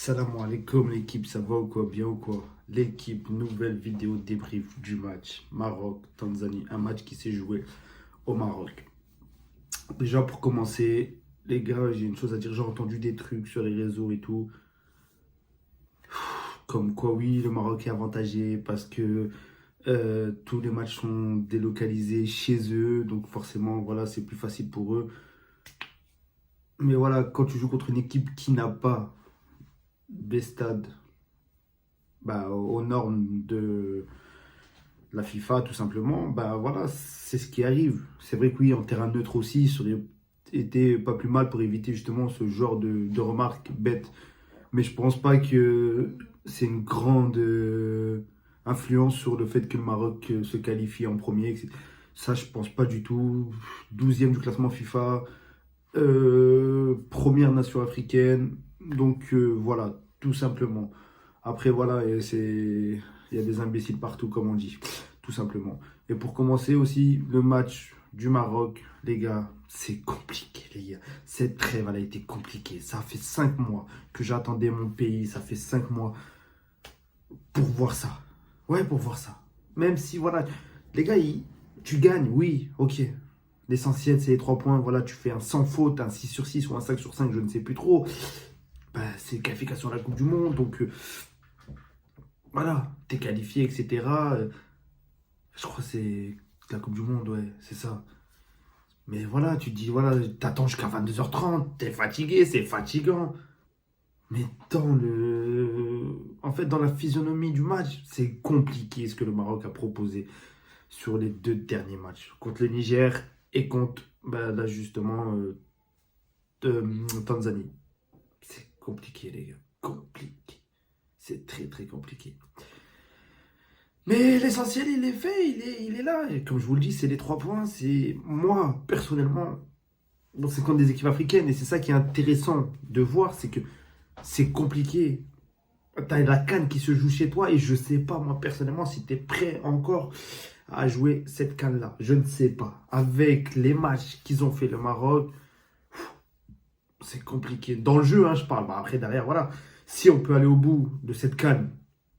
Salam alaikum l'équipe, ça va ou quoi? Bien ou quoi? L'équipe, nouvelle vidéo débrief du match Maroc-Tanzanie, un match qui s'est joué au Maroc. Déjà pour commencer, les gars, j'ai une chose à dire, j'ai entendu des trucs sur les réseaux et tout, comme quoi oui, le Maroc est avantagé parce que tous les matchs sont délocalisés chez eux, donc forcément, voilà, c'est plus facile pour eux. Mais voilà, quand tu joues contre une équipe qui n'a pas des stades aux normes de la FIFA, tout simplement, bah voilà, c'est ce qui arrive. C'est vrai que oui, en terrain neutre aussi, ça aurait été pas plus mal pour éviter justement ce genre de remarques bêtes. Mais je pense pas que c'est une grande influence sur le fait que le Maroc se qualifie en premier. Ça, je pense pas du tout. 12e du classement FIFA, première nation africaine. Donc voilà, tout simplement. Après, voilà, il y a des imbéciles partout, comme on dit, tout simplement. Et pour commencer aussi, le match du Maroc, les gars, c'est compliqué, les gars. Cette trêve, elle a été compliquée. Ça fait 5 mois que j'attendais mon pays. Ça fait 5 mois pour voir ça. Ouais, pour voir ça. Même si, voilà, les gars, tu gagnes, oui, ok. L'essentiel, c'est les 3 points. Voilà, tu fais un sans faute, un 6 sur 6 ou un 5 sur 5, je ne sais plus trop. Bah, c'est qualification à la Coupe du Monde. Donc, voilà, t'es qualifié, etc. Je crois que c'est la Coupe du Monde, ouais, c'est ça. Mais voilà, tu te dis, voilà, t'attends jusqu'à 22h30, t'es fatigué, c'est fatigant. Mais en fait, dans la physionomie du match, c'est compliqué ce que le Maroc a proposé sur les 2 derniers matchs. Contre le Niger et contre, là justement, Tanzanie. C'est compliqué, les gars. Compliqué. C'est très, très compliqué. Mais l'essentiel, il est fait, il est là. Et comme je vous le dis, c'est les 3 points. C'est moi, personnellement, bon, c'est contre des équipes africaines. Et c'est ça qui est intéressant de voir, c'est que c'est compliqué. T'as la CAN qui se joue chez toi et je sais pas, moi, personnellement, si t'es prêt encore à jouer cette CAN-là. Je ne sais pas. Avec les matchs qu'ils ont fait le Maroc, c'est compliqué. Dans le jeu, hein, je parle. Bah, après, derrière, voilà. Si on peut aller au bout de cette CAN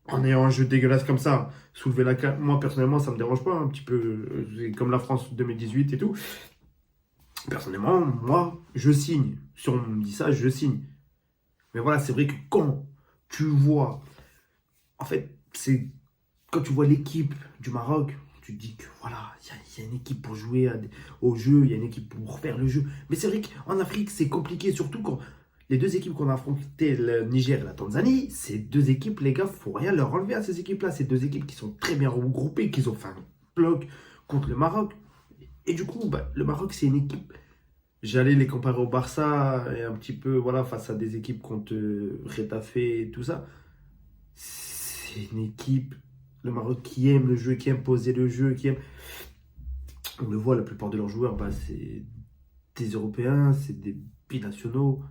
en ayant un jeu dégueulasse comme ça, soulever la CAN, moi personnellement, ça me dérange pas un petit peu, comme la France 2018 et tout. Personnellement, moi, je signe. Si on me dit ça, je signe. Mais voilà, c'est vrai que quand tu vois, en fait, c'est quand tu vois l'équipe du Maroc, tu te dis que voilà, il y a une équipe pour jouer au jeu, il y a une équipe pour faire le jeu. Mais c'est vrai qu'en Afrique, c'est compliqué, surtout quand les 2 équipes qu'on a affrontées, le Niger et la Tanzanie, ces 2 équipes, les gars, faut rien leur enlever à ces équipes-là. Ces 2 équipes qui sont très bien regroupées, qui ont fait un bloc contre le Maroc. Et du coup, le Maroc, c'est une équipe. J'allais les comparer au Barça et un petit peu, voilà, face à des équipes contre Retafe et tout ça. C'est une équipe, le Maroc, qui aime le jeu, qui aime poser le jeu, qui aime. On le voit, la plupart de leurs joueurs, c'est des Européens, c'est des binationaux.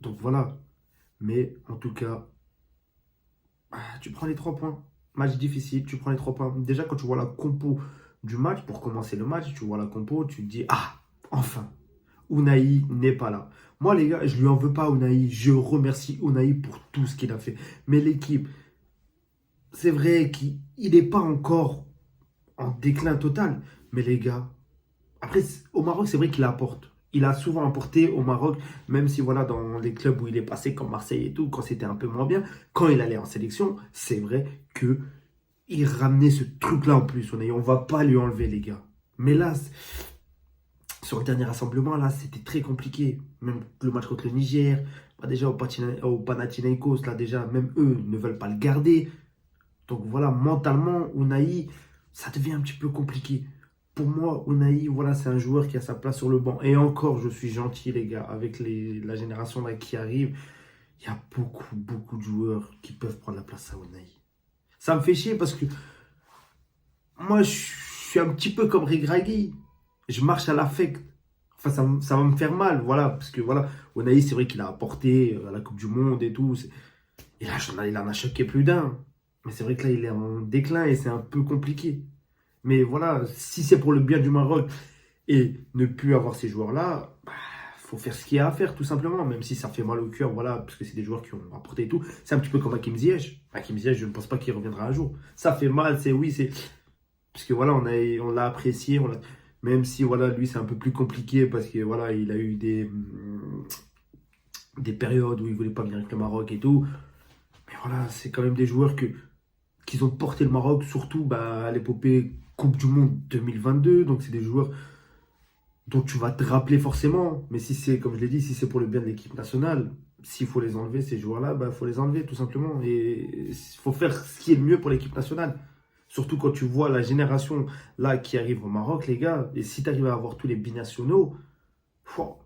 Donc voilà. Mais en tout cas, tu prends les 3 points. Match difficile, tu prends les 3 points. Déjà, quand tu vois la compo du match, pour commencer le match, tu vois la compo, tu te dis, ah, enfin, Unai n'est pas là. Moi, les gars, je lui en veux pas à Unai. Je remercie Unai pour tout ce qu'il a fait. Mais l'équipe, c'est vrai qu'il n'est pas encore en déclin total. Mais les gars, après, au Maroc, c'est vrai qu'il apporte. Il a souvent apporté au Maroc, même si voilà, dans les clubs où il est passé, comme Marseille et tout, quand c'était un peu moins bien, quand il allait en sélection, c'est vrai que il ramenait ce truc-là en plus. On ne va pas lui enlever, les gars. Mais là, sur le dernier rassemblement, là, c'était très compliqué. Même le match contre le Niger, déjà au Panathinaikos, là, déjà, même eux ne veulent pas le garder. Donc voilà, mentalement, Unai, ça devient un petit peu compliqué. Pour moi, Unai, voilà, c'est un joueur qui a sa place sur le banc. Et encore, je suis gentil, les gars, avec la génération là, qui arrive. Il y a beaucoup, beaucoup de joueurs qui peuvent prendre la place à Unai. Ça me fait chier parce que moi, je suis un petit peu comme Regragui. Je marche à l'affect. Enfin, ça va me faire mal, voilà. Parce que voilà, Unai, c'est vrai qu'il a apporté à la Coupe du Monde et tout. Et là, il en a choqué plus d'un. Mais c'est vrai que là, il est en déclin et c'est un peu compliqué. Mais voilà, si c'est pour le bien du Maroc et ne plus avoir ces joueurs-là, faut faire ce qu'il y a à faire, tout simplement, même si ça fait mal au cœur, voilà, parce que c'est des joueurs qui ont apporté et tout. C'est un petit peu comme Hakim Ziyech. Hakim Ziyech, je ne pense pas qu'il reviendra un jour. Ça fait mal, c'est oui, c'est... Parce que voilà, on l'a apprécié, même si voilà, lui, c'est un peu plus compliqué, parce que voilà, il a eu des périodes où il voulait pas venir avec le Maroc et tout. Mais voilà, c'est quand même des joueurs qui ont porté le Maroc, surtout bah, à l'épopée Coupe du Monde 2022. Donc, c'est des joueurs dont tu vas te rappeler forcément. Mais si c'est, comme je l'ai dit, si c'est pour le bien de l'équipe nationale, s'il faut les enlever, ces joueurs-là, il faut les enlever, tout simplement. Et il faut faire ce qui est le mieux pour l'équipe nationale. Surtout quand tu vois la génération là qui arrive au Maroc, les gars. Et si tu arrives à avoir tous les binationaux, oh,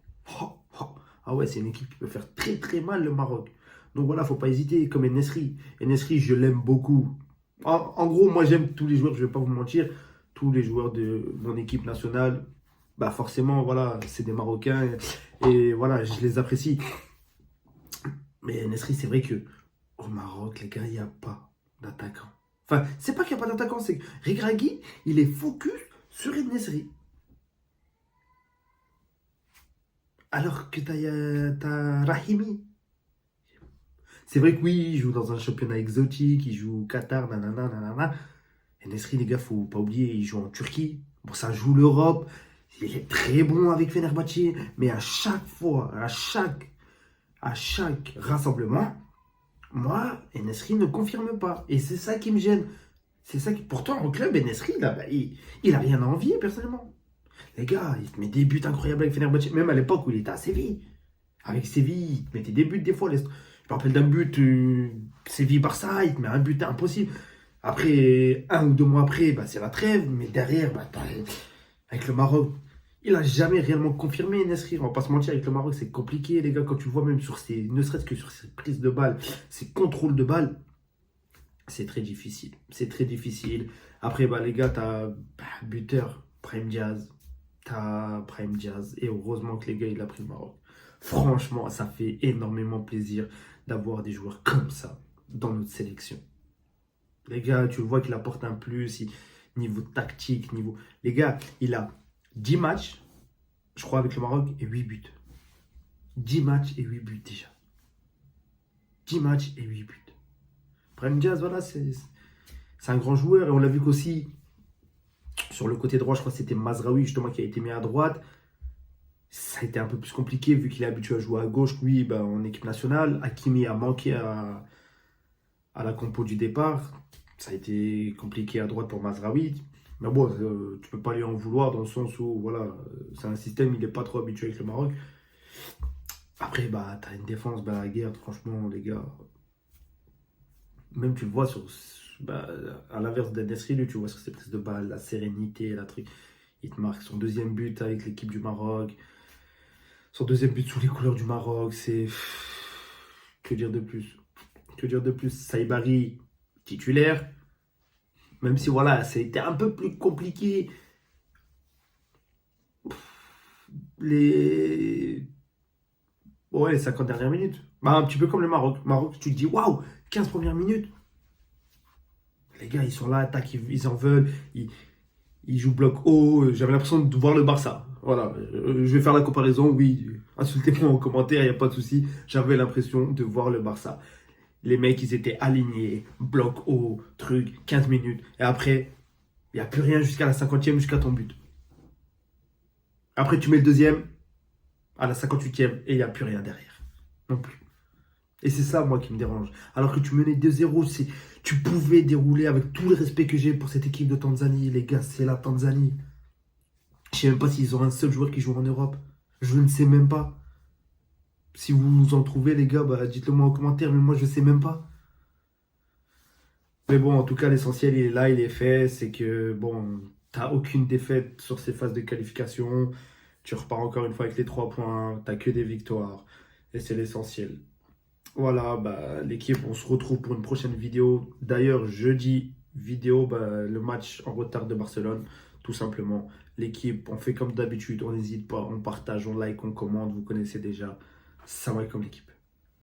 oh, oh. Ah ouais, c'est une équipe qui peut faire très très mal le Maroc. Donc voilà, faut pas hésiter, comme En-Nesyri. En-Nesyri, je l'aime beaucoup. En gros, moi j'aime tous les joueurs, je vais pas vous mentir. Tous les joueurs de mon équipe nationale, bah forcément, voilà, c'est des Marocains. Et voilà, je les apprécie. Mais En-Nesyri, c'est vrai que au Maroc, les gars, il n'y a pas d'attaquant. Enfin, c'est pas qu'il n'y a pas d'attaquant, c'est que Regragui, il est focus sur En-Nesyri. Alors que t'as Rahimi. C'est vrai que oui, il joue dans un championnat exotique, il joue au Qatar, nanana, nanana. En-Nesyri, les gars, faut pas oublier, il joue en Turquie. Bon, ça joue l'Europe. Il est très bon avec Fenerbahçe. Mais à chaque fois, à chaque rassemblement, moi, En-Nesyri ne confirme pas. Et c'est ça qui me gêne. C'est ça qui... Pourtant, en club, En-Nesyri, là, bah, il a rien à envier, personnellement. Les gars, il te met des buts incroyables avec Fenerbahçe. Même à l'époque où il était à Séville. Avec Séville, il te mettait des buts des fois. Je me rappelle d'un but, Séville-Barça, il te met un but impossible. Après, 1 ou 2 mois après, bah, c'est la trêve. Mais derrière, bah, avec le Maroc, il n'a jamais réellement confirmé En-Nesyri. On va pas se mentir, avec le Maroc, c'est compliqué, les gars. Quand tu le vois même sur ses, ne serait-ce que sur ses prises de balles, ses contrôles de balles, c'est très difficile. C'est très difficile. Après, bah, les gars, t'as buteur, Brahim Diaz. T'as Brahim Diaz. Et heureusement que les gars, il a pris le Maroc. Franchement, ça fait énormément plaisir d'avoir des joueurs comme ça dans notre sélection. Les gars, tu vois qu'il apporte un plus, niveau tactique, niveau... Les gars, il a 10 matchs, je crois, avec le Maroc, et 8 buts. 10 matchs et 8 buts déjà. 10 matchs et 8 buts. Brahim Diaz, voilà, c'est un grand joueur. Et on l'a vu qu'aussi, sur le côté droit, je crois que c'était Mazraoui, justement, qui a été mis à droite. Ça a été un peu plus compliqué, vu qu'il est habitué à jouer à gauche, lui, ben, en équipe nationale. Hakimi a manqué à la compo du départ. Ça a été compliqué à droite pour Mazraoui. Mais bon, tu peux pas lui en vouloir dans le sens où, voilà, c'est un système, il n'est pas trop habitué avec le Maroc. Après, bah, tu as une défense, bah, la guerre, franchement, les gars. Même tu le vois bah, à l'inverse d'En-Nesyri, lui, tu vois sur ses prises de balles, la sérénité, la truc. Il te marque son deuxième but avec l'équipe du Maroc. Son deuxième but sous les couleurs du Maroc, c'est... Que dire de plus? Que dire de plus? Saïbari, titulaire. Même si, voilà, ça a été un peu plus compliqué. Les... Ouais, les 50 dernières minutes. Bah, un petit peu comme le Maroc. Maroc, tu te dis, waouh, 15 premières minutes. Les gars, ils sont là, attaquent, ils en veulent. Ils jouent bloc haut. J'avais l'impression de voir le Barça. Voilà, je vais faire la comparaison. Oui, insultez-moi en commentaire, il n'y a pas de souci. J'avais l'impression de voir le Barça. Les mecs, ils étaient alignés, bloc haut, truc, 15 minutes. Et après, il n'y a plus rien jusqu'à la 50e, jusqu'à ton but. Après, tu mets le deuxième à la 58e et il n'y a plus rien derrière. Non plus. Et c'est ça, moi, qui me dérange. Alors que tu menais 2-0, tu pouvais dérouler avec tout le respect que j'ai pour cette équipe de Tanzanie. Les gars, c'est la Tanzanie. Je ne sais même pas s'ils ont un seul joueur qui joue en Europe. Je ne sais même pas. Si vous en trouvez, les gars, bah, dites-le moi en commentaire, mais moi, je ne sais même pas. Mais bon, en tout cas, l'essentiel, il est là, il est fait. C'est que, bon, tu n'as aucune défaite sur ces phases de qualification. Tu repars encore une fois avec les 3 points. Tu n'as que des victoires. Et c'est l'essentiel. Voilà, bah, l'équipe, on se retrouve pour une prochaine vidéo. D'ailleurs, jeudi, vidéo, bah, le match en retard de Barcelone, tout simplement. L'équipe, on fait comme d'habitude, on n'hésite pas, on partage, on like, on commente, vous connaissez déjà. Ça va comme l'équipe.